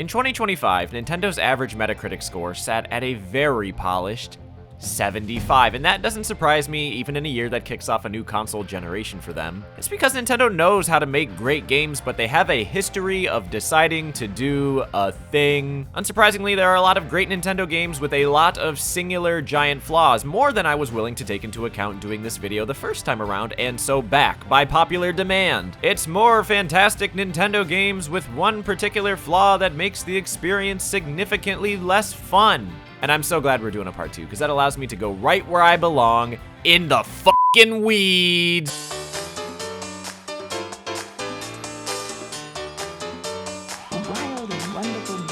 In 2025, Nintendo's average Metacritic score sat at a very polished 75, and that doesn't surprise me even in a year that kicks off a new console generation for them. It's because Nintendo knows how to make great games, but they have a history of deciding to do a thing. Unsurprisingly, there are a lot of great Nintendo games with a lot of singular giant flaws, more than I was willing to take into account doing this video the first time around, and so back, by popular demand, it's more fantastic Nintendo games with one particular flaw that makes the experience significantly less fun. And I'm so glad we're doing a part 2, because that allows me to go right where I belong, in the fucking weeds. Wild and wonderful music.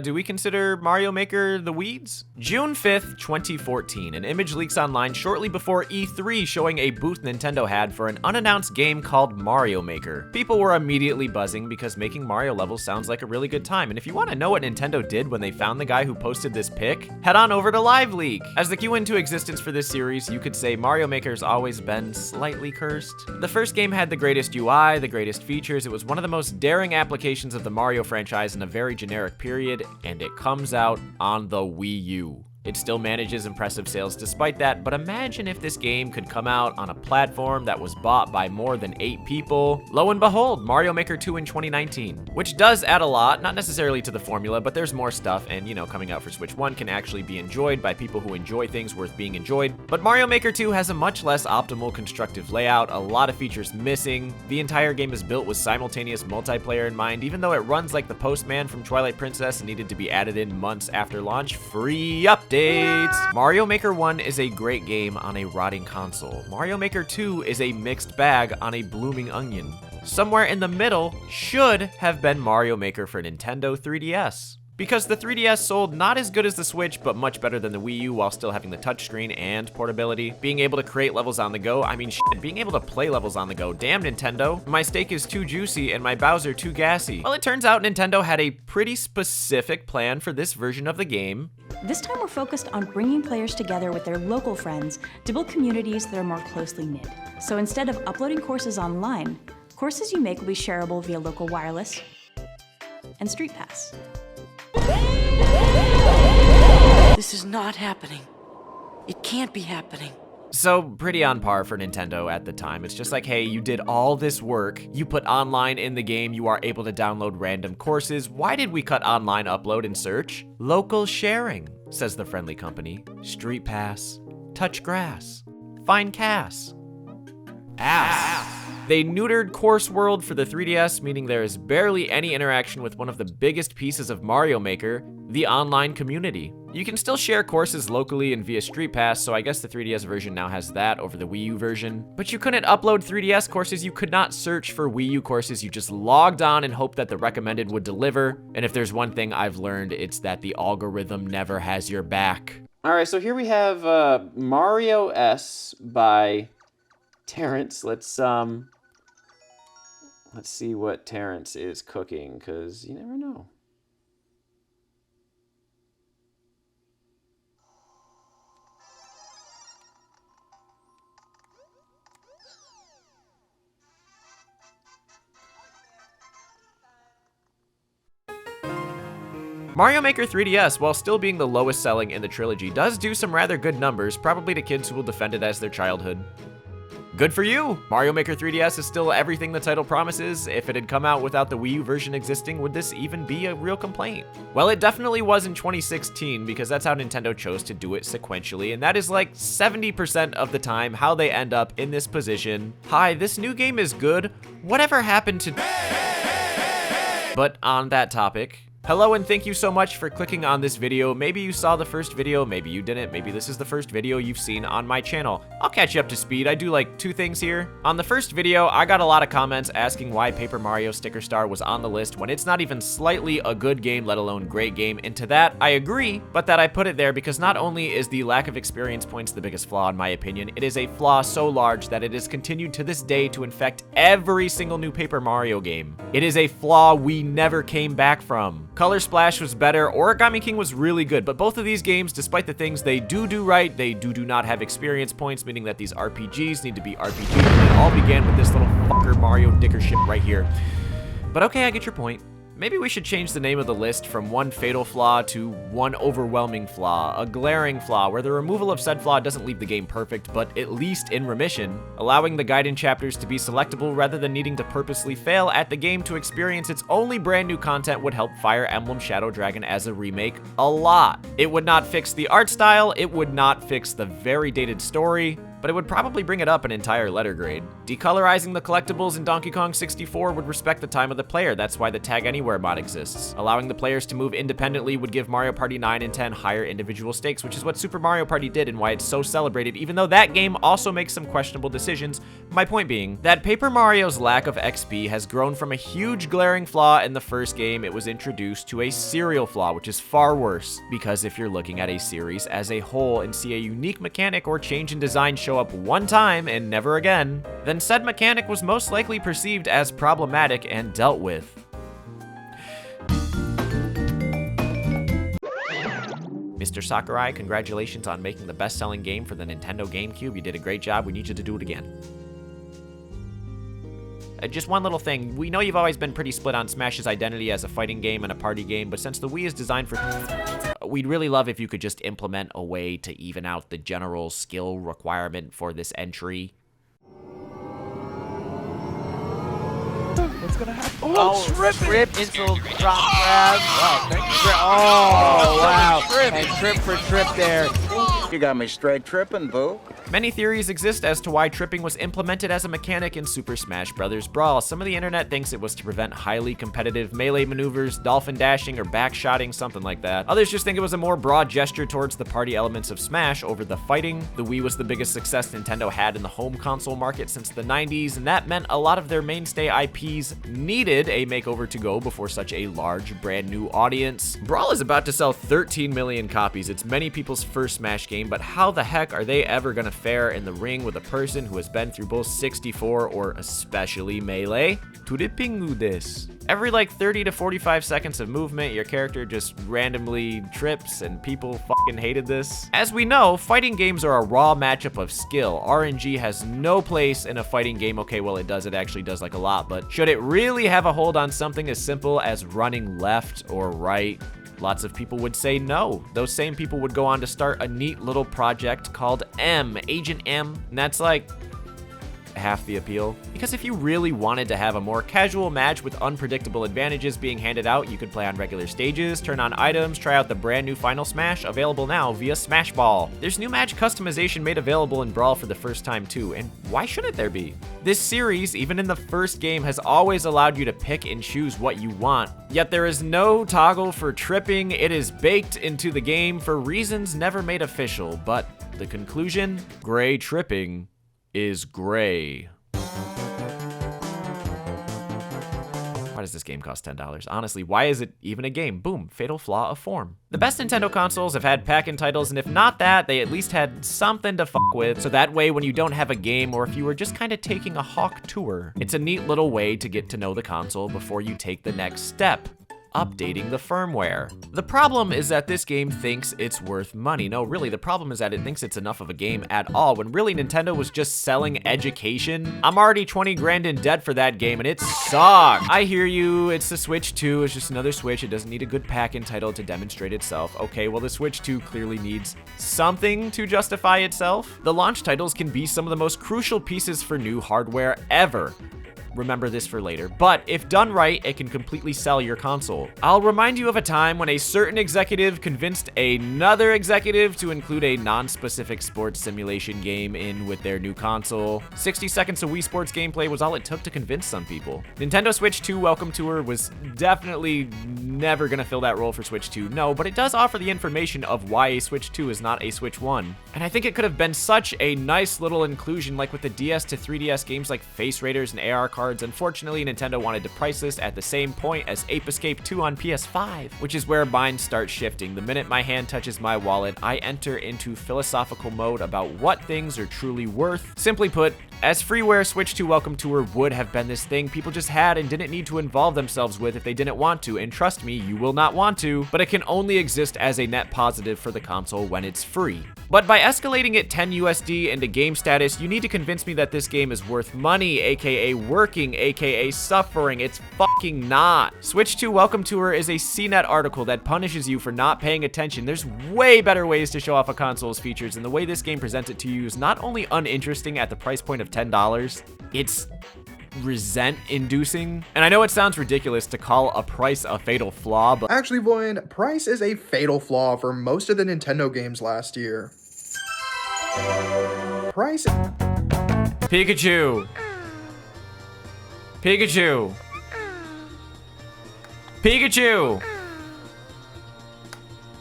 Do we consider Mario Maker the weeds? June 5th, 2014, an image leaks online shortly before E3 showing a booth Nintendo had for an unannounced game called Mario Maker. People were immediately buzzing because making Mario levels sounds like a really good time, and if you want to know what Nintendo did when they found the guy who posted this pic, head on over to LiveLeak. As the cue into existence for this series, you could say Mario Maker's always been slightly cursed. The first game had the greatest UI, the greatest features, it was one of the most daring applications of the Mario franchise in a very generic period, and it comes out on the Wii U. It still manages impressive sales despite that, but imagine if this game could come out on a platform that was bought by more than 8 people. Lo and behold, Mario Maker 2 in 2019, which does add a lot, not necessarily to the formula, but there's more stuff, and you know, coming out for Switch 1 can actually be enjoyed by people who enjoy things worth being enjoyed. But Mario Maker 2 has a much less optimal constructive layout, a lot of features missing. The entire game is built with simultaneous multiplayer in mind, even though it runs like the Postman from Twilight Princess and needed to be added in months after launch. Free updates! Mario Maker 1 is a great game on a rotting console. Mario Maker 2 is a mixed bag on a blooming onion. Somewhere in the middle should have been Mario Maker for Nintendo 3DS. Because the 3DS sold not as good as the Switch, but much better than the Wii U while still having the touchscreen and portability. Being able to create levels on the go, I mean shit, being able to play levels on the go. Damn Nintendo, my steak is too juicy and my Bowser too gassy. Well, it turns out Nintendo had a pretty specific plan for this version of the game. This time we're focused on bringing players together with their local friends to build communities that are more closely knit. So instead of uploading courses online, courses you make will be shareable via local wireless and Street Pass. This is not happening. It can't be happening. So pretty on par for Nintendo at the time. It's just like, hey, you did all this work, you put online in the game, you are able to download random courses. Why did we cut online upload and search? Local sharing, says the friendly company. Street Pass, touch grass, find Cass. Ass. They neutered Course World for the 3DS, meaning there is barely any interaction with one of the biggest pieces of Mario Maker, the online community. You can still share courses locally and via Street Pass, so I guess the 3DS version now has that over the Wii U version. But you couldn't upload 3DS courses, you could not search for Wii U courses, you just logged on and hoped that the recommended would deliver. And if there's one thing I've learned, it's that the algorithm never has your back. All right, so here we have Mario S by Terrence. Let's see what Terrence is cooking, because you never know. Mario Maker 3DS, while still being the lowest selling in the trilogy, does do some rather good numbers, probably to kids who will defend it as their childhood. Good for you! Mario Maker 3DS is still everything the title promises. If it had come out without the Wii U version existing, would this even be a real complaint? Well, it definitely was in 2016, because that's how Nintendo chose to do it sequentially, and that is like 70% of the time how they end up in this position. Hi, this new game is good. Whatever happened to... But on that topic, hello and thank you so much for clicking on this video. Maybe you saw the first video, maybe you didn't, maybe this is the first video you've seen on my channel. I'll catch you up to speed. I do like 2 things here. On the first video, I got a lot of comments asking why Paper Mario Sticker Star was on the list when it's not even slightly a good game, let alone great game. And to that, I agree, but that I put it there because not only is the lack of experience points the biggest flaw in my opinion, it is a flaw so large that it has continued to this day to infect every single new Paper Mario game. It is a flaw we never came back from. Color Splash was better, Origami King was really good, but both of these games, despite the things they do right, they do not have experience points, meaning that these RPGs need to be RPGs, and it all began with this little fucker Mario Dicker shit right here. But okay, I get your point. Maybe we should change the name of the list from one fatal flaw to one overwhelming flaw, a glaring flaw, where the removal of said flaw doesn't leave the game perfect, but at least in remission, allowing the guidance chapters to be selectable rather than needing to purposely fail at the game to experience its only brand new content would help Fire Emblem Shadow Dragon as a remake a lot. It would not fix the art style, it would not fix the very dated story, but it would probably bring it up an entire letter grade. Decolorizing the collectibles in Donkey Kong 64 would respect the time of the player, that's why the Tag Anywhere mod exists. Allowing the players to move independently would give Mario Party 9 and 10 higher individual stakes, which is what Super Mario Party did and why it's so celebrated, even though that game also makes some questionable decisions. My point being that Paper Mario's lack of XP has grown from a huge glaring flaw in the first game it was introduced to a serial flaw, which is far worse, because if you're looking at a series as a whole and see a unique mechanic or change in design show up one time and never again, then said mechanic was most likely perceived as problematic and dealt with. Mr. Sakurai, congratulations on making the best-selling game for the Nintendo GameCube. You did a great job. We need you to do it again. Just one little thing. We know you've always been pretty split on Smash's identity as a fighting game and a party game, but since the Wii is designed for... We'd really love if you could just implement a way to even out the general skill requirement for this entry. What's gonna happen? Oh, trip into drop grab. Wow, thank you. Oh, wow. And trip for trip there. You got me straight tripping, boo. Many theories exist as to why tripping was implemented as a mechanic in Super Smash Bros. Brawl. Some of the internet thinks it was to prevent highly competitive melee maneuvers, dolphin dashing, or backshotting, something like that. Others just think it was a more broad gesture towards the party elements of Smash over the fighting. The Wii was the biggest success Nintendo had in the home console market since the 90s, and that meant a lot of their mainstay IPs needed a makeover to go before such a large, brand new audience. Brawl is about to sell 13 million copies. It's many people's first Smash game, but how the heck are they ever gonna fare in the ring with a person who has been through both 64 or especially Melee? Turipingu desu. Every like 30 to 45 seconds of movement, your character just randomly trips, and people fucking hated this. As we know, fighting games are a raw matchup of skill. RNG has no place in a fighting game. Okay, well it does, it actually does like a lot, but should it really have a hold on something as simple as running left or right? Lots of people would say no. Those same people would go on to start a neat little project called Agent M, and that's like half the appeal. Because if you really wanted to have a more casual match with unpredictable advantages being handed out, you could play on regular stages, turn on items, try out the brand new Final Smash, available now via Smash Ball. There's new match customization made available in Brawl for the first time too, and why shouldn't there be? This series, even in the first game, has always allowed you to pick and choose what you want, yet there is no toggle for tripping. It is baked into the game for reasons never made official, but the conclusion? Gray tripping is gray. Why does this game cost $10? Honestly, why is it even a game? Boom, fatal flaw of form. The best Nintendo consoles have had pack-in titles, and if not that, they at least had something to fuck with, so that way when you don't have a game, or if you were just kind of taking a hawk tour, it's a neat little way to get to know the console before you take the next step. Updating the firmware. The problem is that this game thinks it's worth money. No, really, the problem is that it thinks it's enough of a game at all, when really Nintendo was just selling education. I'm already 20 grand in debt for that game, and it sucks. I hear you, it's the Switch 2, it's just another Switch, it doesn't need a good pack-in title to demonstrate itself. Okay, well the Switch 2 clearly needs something to justify itself. The launch titles can be some of the most crucial pieces for new hardware ever. Remember this for later, but if done right, it can completely sell your console. I'll remind you of a time when a certain executive convinced another executive to include a non-specific sports simulation game in with their new console. 60 seconds of Wii Sports gameplay was all it took to convince some people. Nintendo Switch 2 Welcome Tour was definitely never gonna fill that role for Switch 2, no, but it does offer the information of why a Switch 2 is not a Switch 1. And I think it could have been such a nice little inclusion, like with the DS to 3DS games like Face Raiders and AR cards. Unfortunately, Nintendo wanted to price this at the same point as Ape Escape 2 on PS5, which is where mine starts shifting. The minute my hand touches my wallet, I enter into philosophical mode about what things are truly worth. Simply put, As freeware, Switch to Welcome Tour would have been this thing people just had and didn't need to involve themselves with if they didn't want to, and trust me, you will not want to, but it can only exist as a net positive for the console when it's free. But by escalating it 10 USD into game status, you need to convince me that this game is worth money, aka working, aka suffering. It's fucking not. Switch to Welcome Tour is a CNET article that punishes you for not paying attention. There's way better ways to show off a console's features, and the way this game presents it to you is not only uninteresting at the price point of $10, it's resent-inducing. And I know it sounds ridiculous to call a price a fatal flaw, but Actually, Voyan, price is a fatal flaw for most of the Nintendo games last year. Price... Pikachu. Pikachu. Pikachu.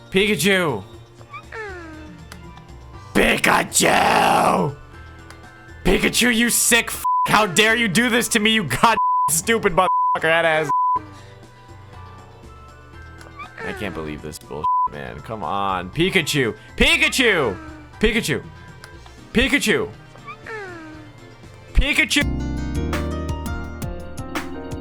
Pikachu. Pikachu! Pikachu, you sick f***. How dare you do this to me, you god stupid motherfucker, that ass. I can't believe this bullshit, man. Come on. Pikachu. Pikachu! Pikachu. Pikachu. Pikachu!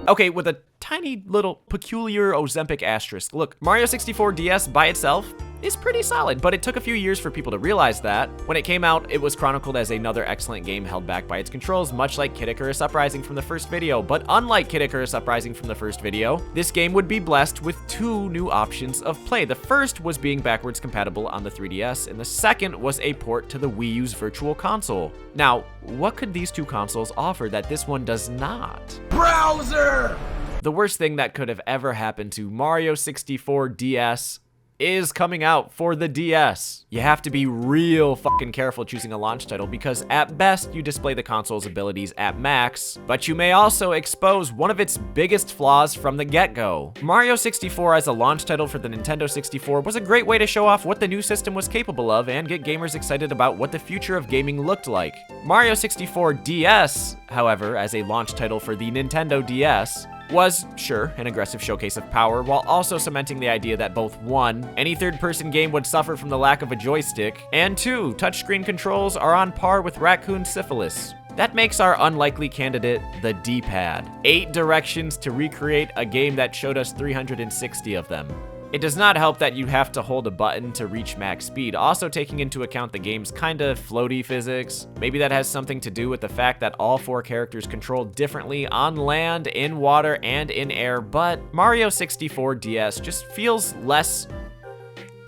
Okay, with a tiny little peculiar Ozempic asterisk. Look, Mario 64 DS by itself is pretty solid, but it took a few years for people to realize that. When it came out, it was chronicled as another excellent game held back by its controls, much like Kid Icarus Uprising from the first video. But unlike Kid Icarus Uprising from the first video, this game would be blessed with two new options of play. The first was being backwards compatible on the 3DS, and the second was a port to the Wii U's Virtual Console. Now, what could these two consoles offer that this one does not? Browser! The worst thing that could have ever happened to Mario 64 DS is coming out for the DS. You have to be real fucking careful choosing a launch title because at best you display the console's abilities at max, but you may also expose one of its biggest flaws from the get-go. Mario 64 as a launch title for the Nintendo 64 was a great way to show off what the new system was capable of and get gamers excited about what the future of gaming looked like. Mario 64 DS, however, as a launch title for the Nintendo DS, was, sure, an aggressive showcase of power, while also cementing the idea that both 1, any third-person game would suffer from the lack of a joystick, and 2, touchscreen controls are on par with raccoon syphilis. That makes our unlikely candidate the D-pad. 8 directions to recreate a game that showed us 360 of them. It does not help that you have to hold a button to reach max speed, also taking into account the game's kinda floaty physics. Maybe that has something to do with the fact that all 4 characters control differently on land, in water, and in air, but Mario 64 DS just feels less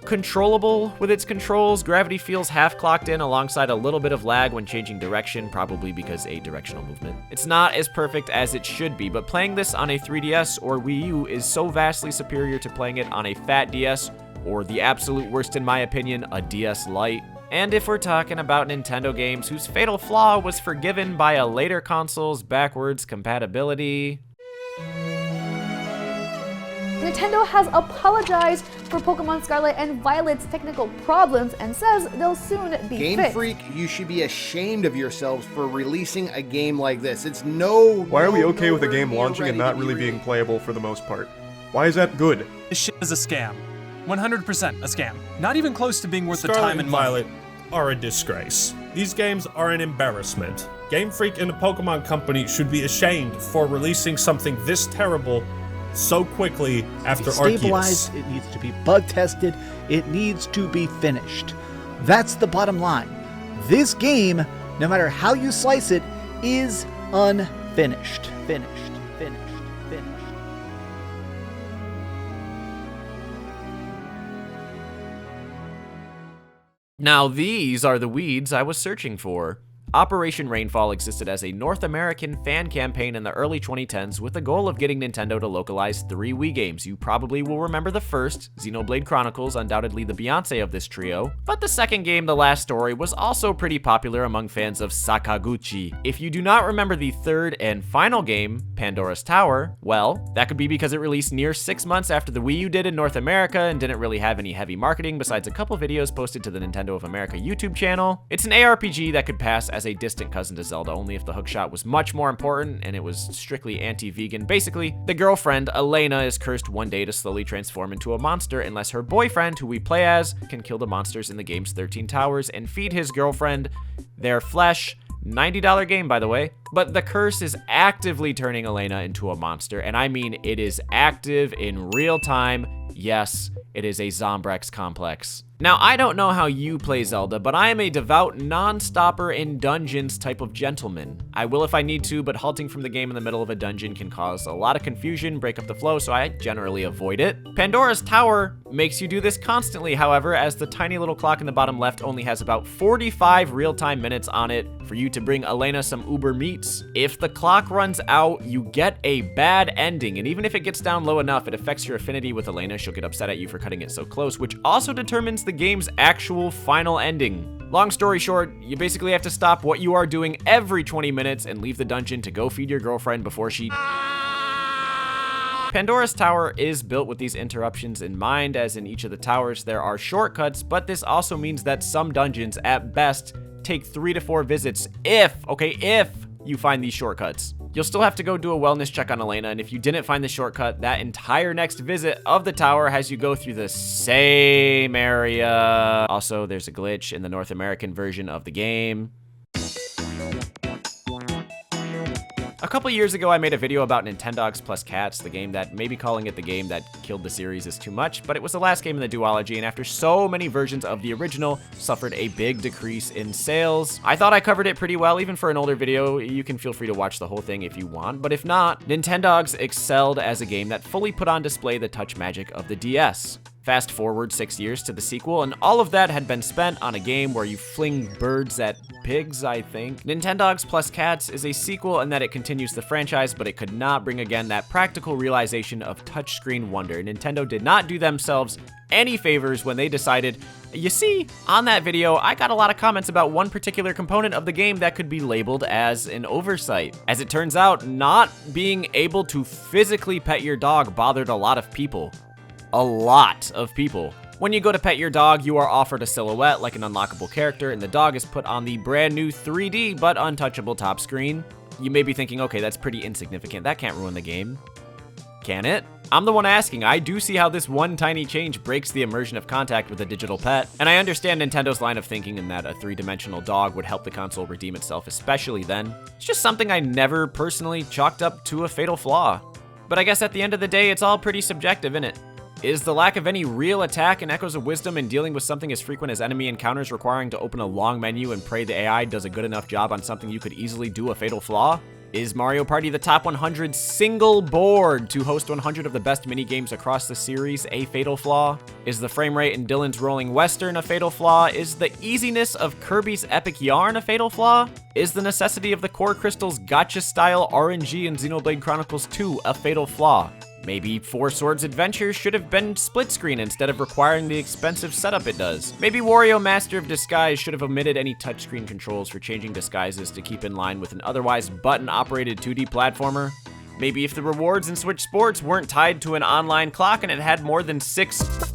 controllable with its controls. Gravity feels half clocked in alongside a little bit of lag when changing direction, probably because 8 directional movement. It's not as perfect as it should be, but playing this on a 3DS or Wii U is so vastly superior to playing it on a fat DS, or the absolute worst in my opinion, a DS Lite. And if we're talking about Nintendo games whose fatal flaw was forgiven by a later console's backwards compatibility, Nintendo has apologized for Pokemon Scarlet and Violet's technical problems and says they'll soon be Game fixed. Freak, you should be ashamed of yourselves for releasing a game like this. It's no. Why are we okay with a nowhere game near launching and ready not to be really being released. playable for the most part? Why is that good? This shit is a scam. 100% a scam. Not even close to being worth the Scarlet time and and money. Violet are a disgrace. These games are an embarrassment. Game Freak and the Pokemon Company should be ashamed for releasing something this terrible so quickly after stabilized, Arceus. it needs to be bug tested, it needs to be finished. That's the bottom line. This game, no matter how you slice it, is unfinished. Finished. Now these are the weeds I was searching for. Operation Rainfall existed as a North American fan campaign in the early 2010s with the goal of getting Nintendo to localize 3 Wii games. You probably will remember the first, Xenoblade Chronicles, undoubtedly the Beyonce of this trio, but the second game, The Last Story, was also pretty popular among fans of Sakaguchi. If you do not remember the third and final game, Pandora's Tower, well, that could be because it released near 6 months after the Wii U did in North America and didn't really have any heavy marketing besides a couple videos posted to the Nintendo of America YouTube channel. It's an ARPG that could pass as a distant cousin to Zelda, only if the hookshot was much more important and it was strictly anti-vegan. Basically, the girlfriend, Elena, is cursed one day to slowly transform into a monster unless her boyfriend, who we play as, can kill the monsters in the game's 13 towers and feed his girlfriend their flesh, $90 game, by the way. But the curse is actively turning Elena into a monster, and I mean it is active in real time. Yes, it is a Zombrex complex. Now, I don't know how you play Zelda, but I am a devout non-stopper in dungeons type of gentleman. I will if I need to, but halting from the game in the middle of a dungeon can cause a lot of confusion, break up the flow, so I generally avoid it. Pandora's Tower makes you do this constantly, however, as the tiny little clock in the bottom left only has about 45 real-time minutes on it for you to bring Elena some uber meats. If the clock runs out, you get a bad ending, and even if it gets down low enough, it affects your affinity with Elena. She'll get upset at you for cutting it so close, which also determines the game's actual final ending. Long story short, you basically have to stop what you are doing every 20 minutes and leave the dungeon to go feed your girlfriend before she... Pandora's Tower is built with these interruptions in mind, as in each of the towers there are shortcuts, but this also means that some dungeons, at best, take 3 to 4 visits if you find these shortcuts. You'll still have to go do a wellness check on Elena, and if you didn't find the shortcut, that entire next visit of the tower has you go through the same area. Also, there's a glitch in the North American version of the game. A couple years ago, I made a video about Nintendogs Plus Cats, the game that maybe calling it the game that killed the series is too much, but it was the last game in the duology, and after so many versions of the original, suffered a big decrease in sales. I thought I covered it pretty well, even for an older video. You can feel free to watch the whole thing if you want, but if not, Nintendogs excelled as a game that fully put on display the touch magic of the DS. Fast forward 6 years to the sequel, and all of that had been spent on a game where you fling birds at pigs, I think. Nintendogs Plus Cats is a sequel in that it continues the franchise, but it could not bring again that practical realization of touchscreen wonder. Nintendo did not do themselves any favors when they decided, you see, on that video, I got a lot of comments about one particular component of the game that could be labeled as an oversight. As it turns out, not being able to physically pet your dog bothered a lot of people. A lot of people. When you go to pet your dog, you are offered a silhouette like an unlockable character, and the dog is put on the brand new 3D but untouchable top screen. You may be thinking, okay, that's pretty insignificant. That can't ruin the game. Can it? I'm the one asking. I do see how this one tiny change breaks the immersion of contact with a digital pet, and I understand Nintendo's line of thinking in that a 3-dimensional dog would help the console redeem itself, especially then. It's just something I never personally chalked up to a fatal flaw. But I guess at the end of the day, it's all pretty subjective, isn't it? Is the lack of any real attack and echoes of wisdom in dealing with something as frequent as enemy encounters requiring to open a long menu and pray the AI does a good enough job on something you could easily do a fatal flaw? Is Mario Party the top 100 single board to host 100 of the best minigames across the series a fatal flaw? Is the frame rate in Dylan's Rolling Western a fatal flaw? Is the easiness of Kirby's Epic Yarn a fatal flaw? Is the necessity of the Core Crystal's gacha-style RNG in Xenoblade Chronicles 2 a fatal flaw? Maybe Four Swords Adventure should have been split screen instead of requiring the expensive setup it does. Maybe Wario Master of Disguise should have omitted any touchscreen controls for changing disguises to keep in line with an otherwise button-operated 2D platformer. Maybe if the rewards in Switch Sports weren't tied to an online clock and it had more than 6